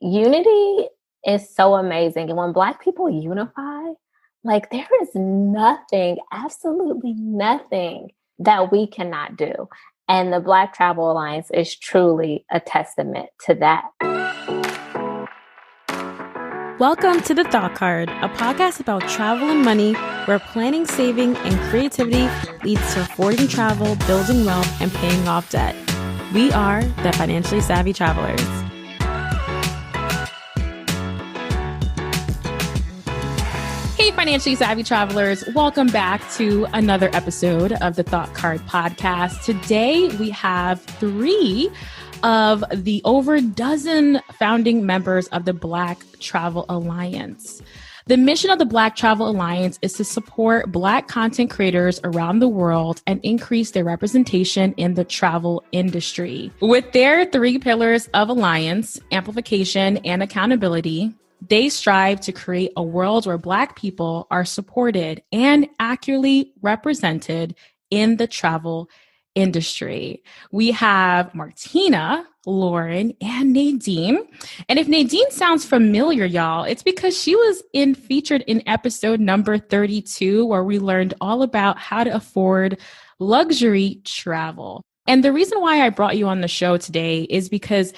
Unity is so amazing. And when Black people unify, like there is nothing, absolutely nothing that we cannot do. And the Black Travel Alliance is truly a testament to that. Welcome to The Thought Card, a podcast about travel and money, where planning, saving, and creativity leads to affording travel, building wealth, and paying off debt. We are the Financially Savvy Travelers. Hey, Financially Savvy Travelers. Welcome back to another episode of the Thought Card podcast. Today, we have three of the over a dozen founding members of the Black Travel Alliance. The mission of the Black Travel Alliance is to support Black content creators around the world and increase their representation in the travel industry. With their three pillars of alliance, amplification, and accountability, they strive to create a world where Black people are supported and accurately represented in the travel industry. We have Martina, Lauren, and Nadine. And if Nadine sounds familiar, y'all, it's because she was featured in episode number 32, where we learned all about how to afford luxury travel. And the reason why I brought you on the show today is because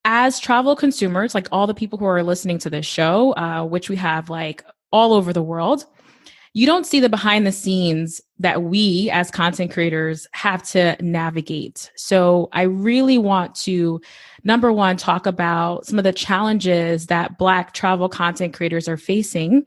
as travel consumers, like all the people who are listening to this show, which we have like all over the world, you don't see the behind the scenes that we as content creators have to navigate. So I really want to, number one, talk about some of the challenges that Black travel content creators are facing.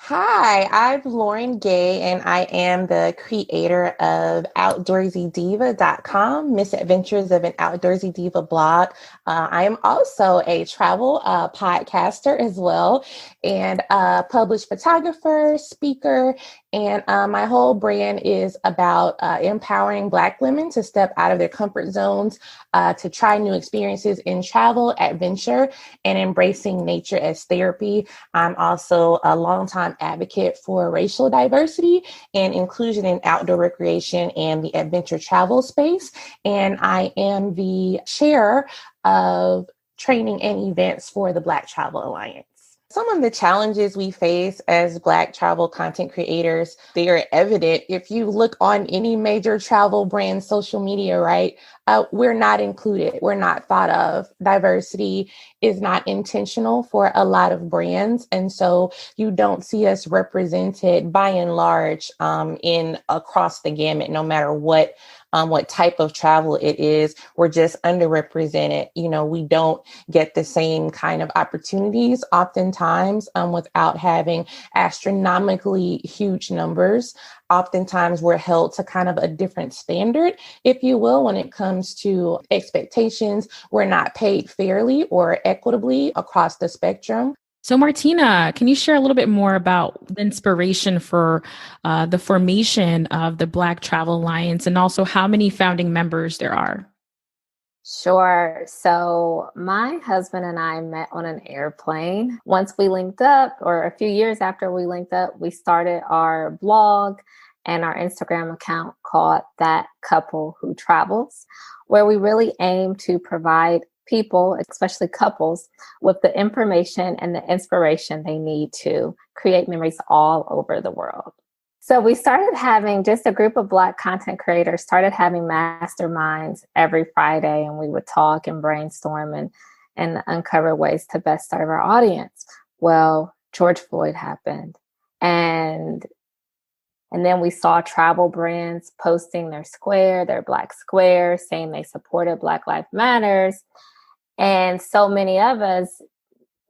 Hi, I'm Lauren Gay, and I am the creator of OutdoorsyDiva.com, Misadventures of an Outdoorsy Diva blog. I am also a travel podcaster as well, and a published photographer, speaker, and my whole brand is about empowering Black women to step out of their comfort zones, to try new experiences in travel, adventure, and embracing nature as therapy. I'm also a longtime advocate for racial diversity and inclusion in outdoor recreation and the adventure travel space. And I am the chair of training and events for the Black Travel Alliance. Some of the challenges we face as Black travel content creators, they are evident. If you look on any major travel brand social media, right, we're not included. We're not thought of. Diversity is not intentional for a lot of brands. And so you don't see us represented by and large in across the gamut, no matter what type of travel it is. We're just underrepresented. You know, we don't get the same kind of opportunities oftentimes without having astronomically huge numbers. Oftentimes we're held to kind of a different standard, if you will, when it comes to expectations. We're not paid fairly or equitably across the spectrum. So Martina, can you share a little bit more about the inspiration for the formation of the Black Travel Alliance and also how many founding members there are? Sure. So my husband and I met on an airplane. Once we linked up, or a few years after we linked up, we started our blog and our Instagram account called That Couple Who Travels, where we really aim to provide people, especially couples, with the information and the inspiration they need to create memories all over the world. So we started having just a group of Black content creators, started having masterminds every Friday, and we would talk and brainstorm and uncover ways to best serve our audience. Well, George Floyd happened. And then we saw travel brands posting their Black squares, saying they supported Black Lives Matters. And so many of us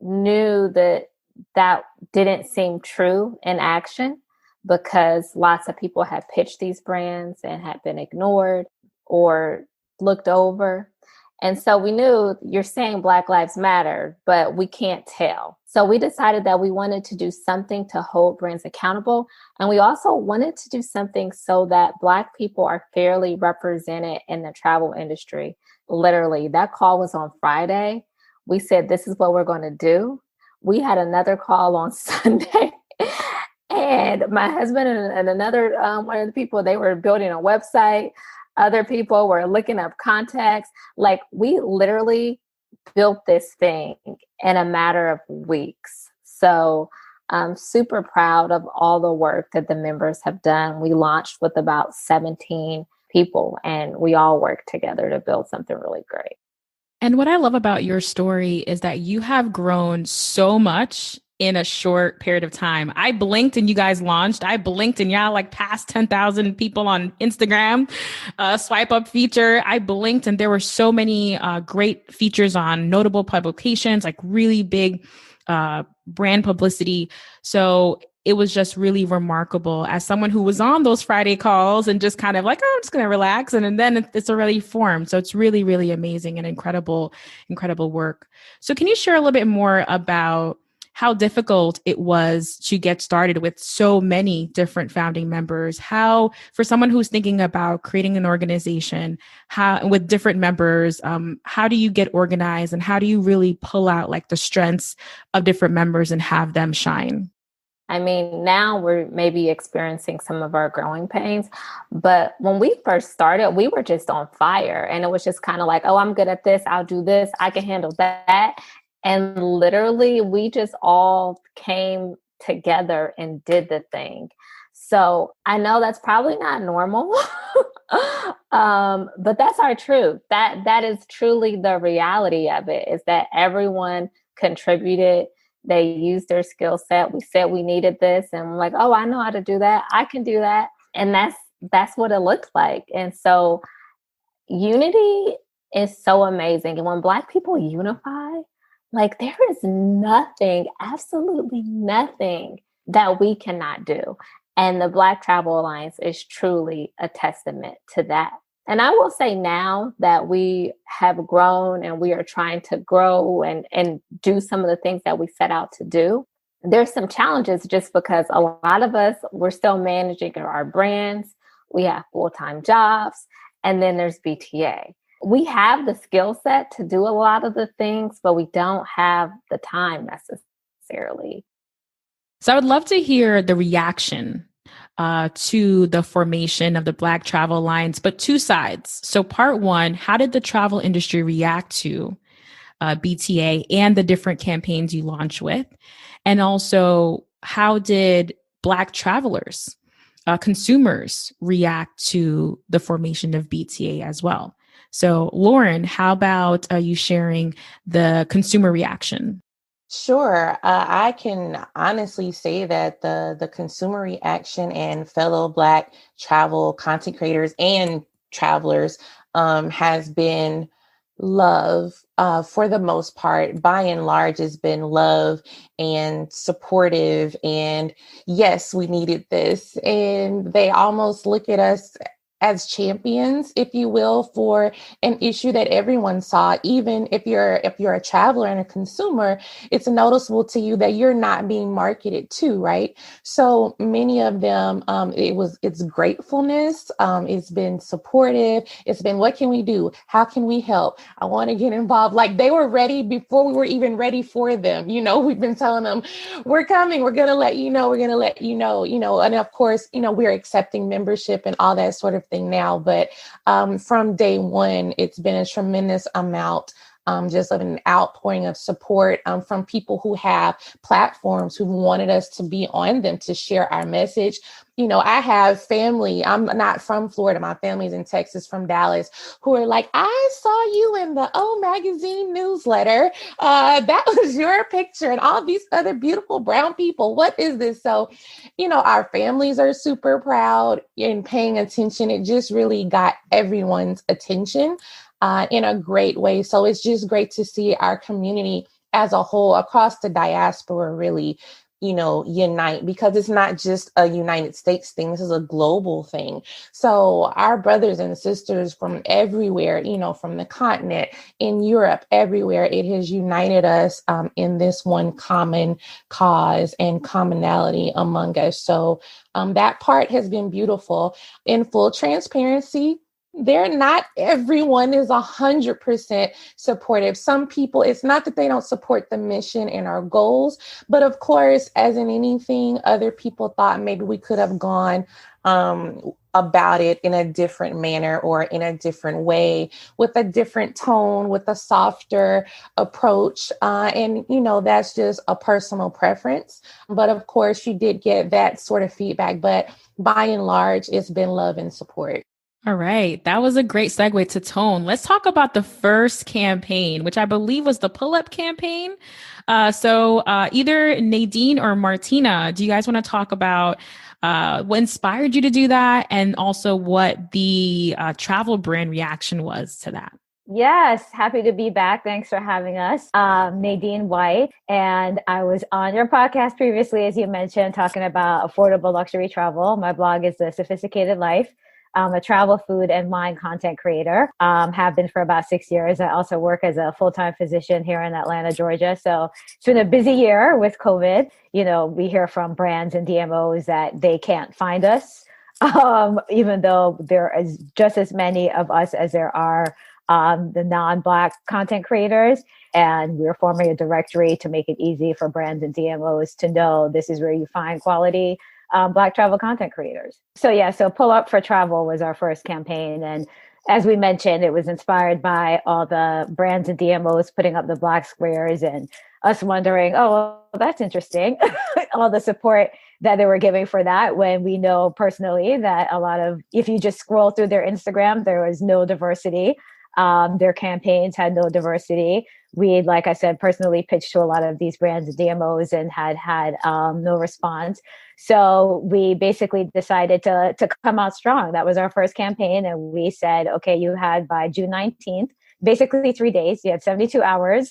knew that didn't seem true in action, because lots of people had pitched these brands and had been ignored or looked over. And so we knew, you're saying Black Lives Matter, but we can't tell. So we decided that we wanted to do something to hold brands accountable. And we also wanted to do something so that Black people are fairly represented in the travel industry. Literally, that call was on Friday. We said, this is what we're going to do. We had another call on Sunday. And my husband and another one of the people, they were building a website. Other people were looking up contacts. Like, we literally built this thing in a matter of weeks. So I'm super proud of all the work that the members have done. We launched with about 17 people, and we all worked together to build something really great. And what I love about your story is that you have grown so much in a short period of time. I blinked and you guys launched. I blinked and y'all like passed 10,000 people on Instagram, swipe up feature. I blinked and there were so many great features on notable publications, like really big brand publicity. So it was just really remarkable as someone who was on those Friday calls and just kind of like, oh, I'm just going to relax. And then it's already formed. So it's really, really amazing and incredible, incredible work. So can you share a little bit more about how difficult it was to get started with so many different founding members? How, for someone who's thinking about creating an organization, how with different members, how do you get organized and how do you really pull out like the strengths of different members and have them shine? I mean, now we're maybe experiencing some of our growing pains, but when we first started, we were just on fire, and it was just kind of like, oh, I'm good at this. I'll do this. I can handle that. And literally, we just all came together and did the thing. So I know that's probably not normal, but that's our truth. That is truly the reality of it, is that everyone contributed. They used their skill set. We said we needed this, and we're like, oh, I know how to do that. I can do that. And that's what it looked like. And so unity is so amazing. And when Black people unify, like there is nothing, absolutely nothing that we cannot do. And the Black Travel Alliance is truly a testament to that. And I will say now that we have grown and we are trying to grow and do some of the things that we set out to do, there's some challenges just because a lot of us, we're still managing our brands. We have full-time jobs, and then there's BTA. We have the skill set to do a lot of the things, but we don't have the time necessarily. So I would love to hear the reaction to the formation of the Black Travel Alliance, but two sides. So part one, how did the travel industry react to BTA and the different campaigns you launch with? And also, how did Black travelers, consumers react to the formation of BTA as well? So Lauren, how about you sharing the consumer reaction? Sure. I can honestly say that the consumer reaction and fellow Black travel content creators and travelers has been love for the most part. By and large, has been love and supportive. And yes, we needed this. And they almost look at us as champions, if you will, for an issue that everyone saw. Even if you're a traveler and a consumer, it's noticeable to you that you're not being marketed to, right? So many of them, it's gratefulness. It's been supportive. It's been, what can we do? How can we help? I want to get involved. Like they were ready before we were even ready for them. We've been telling them, we're coming. We're going to let you know. We're going to let you know, and of course, we're accepting membership and all that sort of thing now. But from day one, it's been a tremendous amount just of an outpouring of support from people who have platforms who wanted us to be on them to share our message. I have family. I'm not from Florida. My family's in Texas, from Dallas, who are like, I saw you in the O Magazine newsletter. That was your picture and all these other beautiful brown people. What is this? So, our families are super proud and paying attention. It just really got everyone's attention in a great way. So it's just great to see our community as a whole across the diaspora really, unite, because it's not just a United States thing. This is a global thing. So our brothers and sisters from everywhere, from the continent, in Europe, everywhere, it has united us in this one common cause and commonality among us. So that part has been beautiful. In full transparency, They're not, everyone is 100% supportive. Some people, it's not that they don't support the mission and our goals, but of course, as in anything, other people thought maybe we could have gone about it in a different manner or in a different way, with a different tone, with a softer approach. And, that's just a personal preference. But of course, you did get that sort of feedback. But by and large, it's been love and support. All right. That was a great segue to tone. Let's talk about the first campaign, which I believe was the pull-up campaign. So either Nadine or Martina, do you guys want to talk about what inspired you to do that, and also what the travel brand reaction was to that? Yes, happy to be back. Thanks for having us. Nadine White, and I was on your podcast previously, as you mentioned, talking about affordable luxury travel. My blog is The Sophisticated Life. I'm a travel, food, and wine content creator. Have been for about 6 years. I also work as a full-time physician here in Atlanta, Georgia. So it's been a busy year with COVID. We hear from brands and DMOs that they can't find us, even though there is just as many of us as there are the non-Black content creators. And we're forming a directory to make it easy for brands and DMOs to know this is where you find quality Black travel content creators. So Pull Up for Travel was our first campaign. And as we mentioned, it was inspired by all the brands and DMOs putting up the Black squares and us wondering, oh, well, that's interesting. All the support that they were giving for that, when we know personally that if you just scroll through their Instagram, there was no diversity. Their campaigns had no diversity. We, like I said, personally pitched to a lot of these brands and DMOs and had no response. So we basically decided to come out strong. That was our first campaign. And we said, okay, you had by June 19th, basically 3 days, you had 72 hours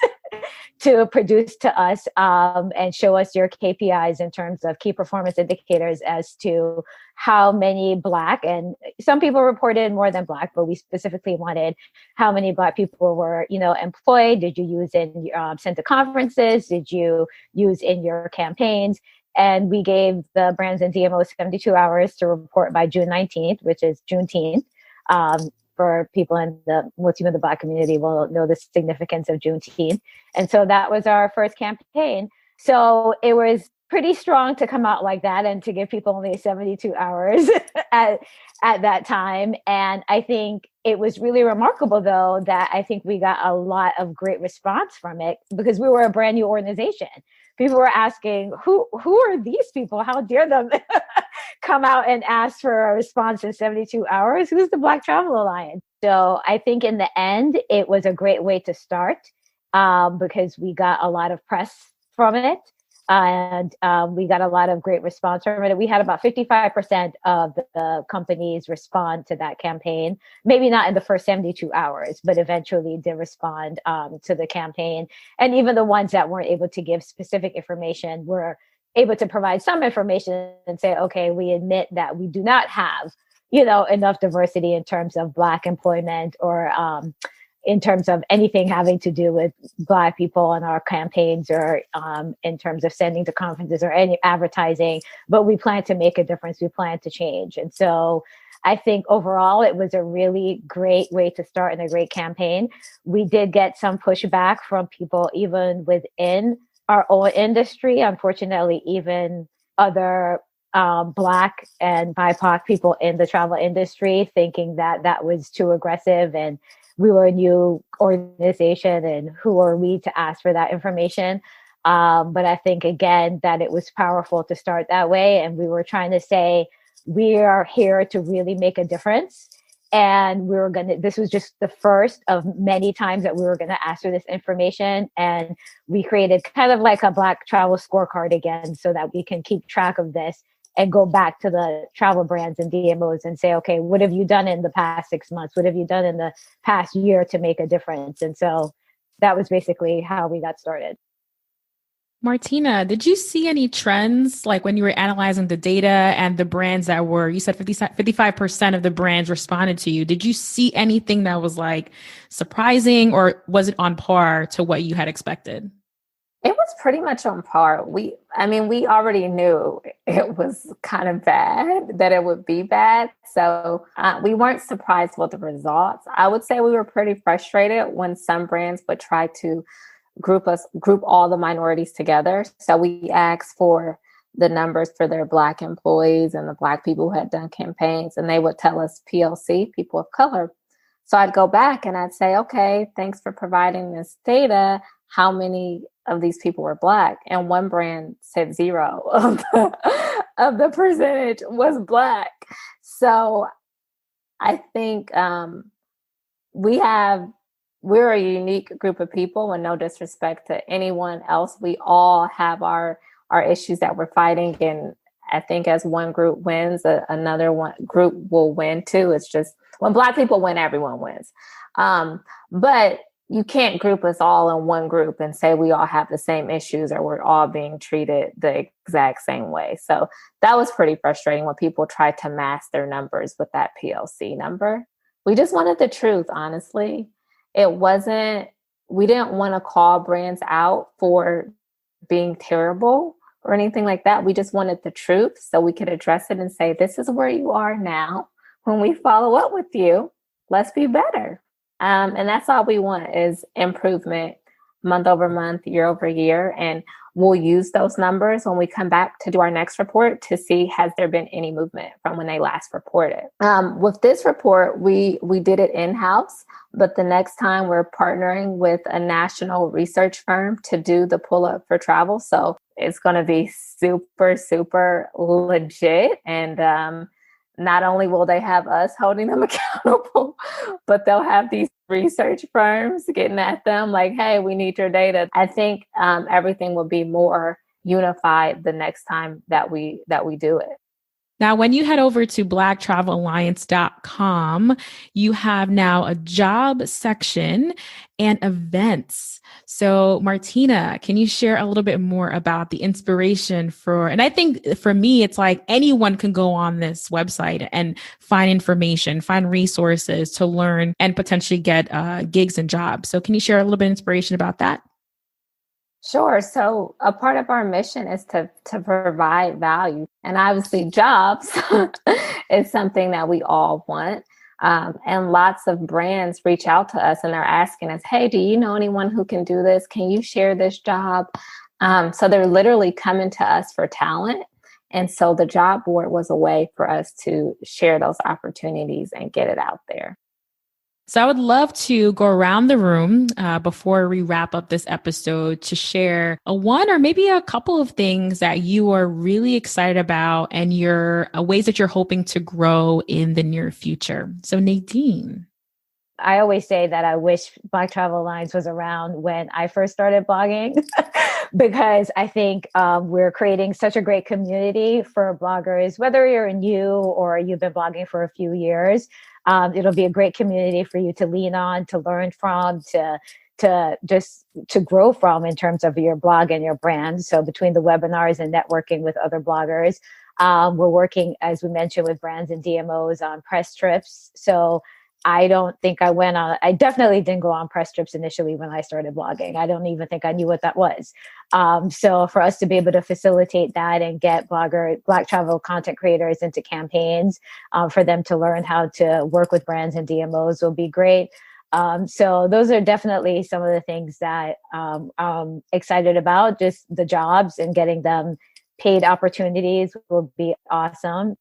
to produce to us and show us your KPIs in terms of key performance indicators as to how many Black, and some people reported more than Black, but we specifically wanted how many Black people were, employed. Did you use in sent to conferences? Did you use in your campaigns? And we gave the brands and DMOs 72 hours to report by June 19th, which is Juneteenth. For people in most of the Black community will know the significance of Juneteenth. And so that was our first campaign. So it was pretty strong to come out like that and to give people only 72 hours at that time. And I think it was really remarkable, though, that I think we got a lot of great response from it, because we were a brand new organization. People were asking, who are these people? How dare them come out and ask for a response in 72 hours? Who's the Black Travel Alliance? So I think in the end, it was a great way to start because we got a lot of press from it. And we got a lot of great response from it. We had about 55% of the companies respond to that campaign. Maybe not in the first 72 hours, but eventually did respond to the campaign. And even the ones that weren't able to give specific information were able to provide some information and say, okay, we admit that we do not have, enough diversity in terms of Black employment or in terms of anything having to do with Black people on our campaigns or in terms of sending to conferences or any advertising, but we plan to make a difference. We plan to change. And so I think overall, it was a really great way to start and a great campaign. We did get some pushback from people even within our own industry. Unfortunately, even other Black and BIPOC people in the travel industry thinking that that was too aggressive and we were a new organization and who are we to ask for that information. But I think, again, that it was powerful to start that way. And we were trying to say, we are here to really make a difference. And this was just the first of many times that we were going to ask for this information. And we created kind of like a Black travel scorecard again, so that we can keep track of this and go back to the travel brands and DMOs and say, okay, what have you done in the past 6 months? What have you done in the past year to make a difference? And so that was basically how we got started. Martina, did you see any trends, like when you were analyzing the data and the brands that were, you said 55% of the brands responded to you. Did you see anything that was like surprising, or was it on par to what you had expected? It was pretty much on par. We already knew it was kind of bad, that it would be bad. So we weren't surprised with the results. I would say we were pretty frustrated when some brands would try to group all the minorities together. So we asked for the numbers for their Black employees and the Black people who had done campaigns, and they would tell us PLC, people of color. So I'd go back and I'd say, okay, thanks for providing this data. How many of these people were Black? And one brand said 0 of the percentage was Black. So I think we're a unique group of people, and no disrespect to anyone else. We all have our issues that we're fighting. And I think as one group wins, another one group will win too. It's just when Black people win, everyone wins. But you can't group us all in one group and say we all have the same issues or we're all being treated the exact same way. So that was pretty frustrating when people tried to mask their numbers with that PLC number. We just wanted the truth, honestly. We didn't want to call brands out for being terrible or anything like that. We just wanted the truth so we could address it and say, this is where you are now. When we follow up with you, let's be better. And that's all we want is improvement month over month, year over year. And we'll use those numbers when we come back to do our next report to see, has there been any movement from when they last reported? With this report, we did it in-house, but the next time we're partnering with a national research firm to do the pull-up for travel. So it's going to be super, super legit. And not only will they have us holding them accountable, but they'll have these research firms getting at them like, hey, we need your data. I think everything will be more unified the next time that we do it. Now, when you head over to blacktravelalliance.com, you have now a job section and events. So Martina, can you share a little bit more about the inspiration and I think for me, it's like anyone can go on this website and find information, find resources to learn and potentially get gigs and jobs. So can you share a little bit of inspiration about that? Sure. So a part of our mission is to provide value. And obviously jobs is something that we all want. And lots of brands reach out to us and they're asking us, hey, do you know anyone who can do this? Can you share this job? So they're literally coming to us for talent. And so the job board was a way for us to share those opportunities and get it out there. So I would love to go around the room before we wrap up this episode to share one or maybe a couple of things that you are really excited about and your ways that you're hoping to grow in the near future. So Nadine. I always say that I wish Black Travel Alliance was around when I first started blogging because I think we're creating such a great community for bloggers, whether you're new or you've been blogging for a few years. It'll be a great community for you to lean on, to learn from, to grow from in terms of your blog and your brand. So between the webinars and networking with other bloggers, we're working, as we mentioned, with brands and DMOs on press trips. So I definitely didn't go on press trips initially when I started blogging. I don't even think I knew what that was. So for us to be able to facilitate that and get Black travel content creators into campaigns for them to learn how to work with brands and DMOs will be great. So those are definitely some of the things that I'm excited about. Just the jobs and getting them paid opportunities will be awesome.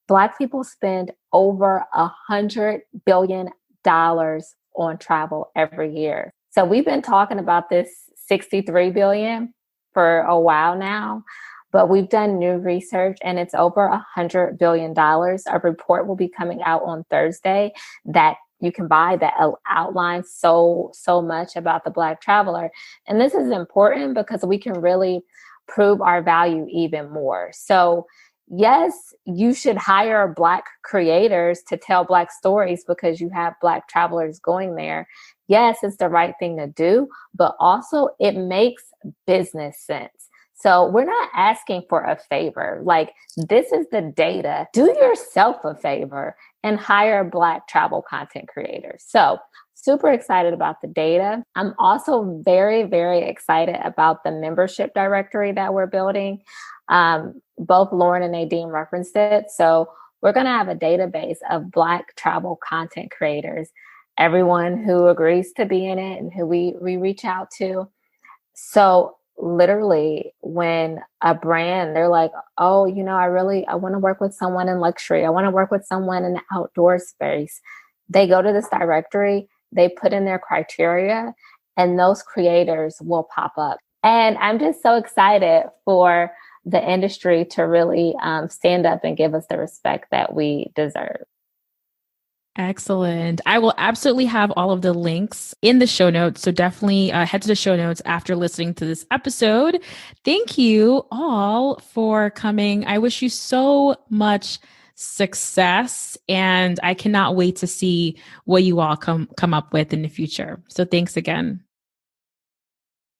Black people spend over $100 billion on travel every year. So we've been talking about this $63 billion for a while now, but we've done new research and it's over $100 billion. A report will be coming out on Thursday that you can buy that outlines so much about the Black traveler. And this is important because we can really prove our value even more. So yes, you should hire Black creators to tell Black stories because you have Black travelers going there. Yes, it's the right thing to do, but also it makes business sense. So we're not asking for a favor. Like, this is the data. Do yourself a favor and hire Black travel content creators. So super excited about the data. I'm also very, very excited about the membership directory that we're building. Both Lauren and Nadine referenced it. So we're going to have a database of Black travel content creators, everyone who agrees to be in it and who we reach out to. So literally when a brand, they're like, oh, I want to work with someone in luxury. I want to work with someone in the outdoor space. They go to this directory, they put in their criteria, and those creators will pop up. And I'm just so excited for the industry to really stand up and give us the respect that we deserve. Excellent. I will absolutely have all of the links in the show notes. So definitely head to the show notes after listening to this episode. Thank you all for coming. I wish you so much success, and I cannot wait to see what you all come up with in the future. So thanks again.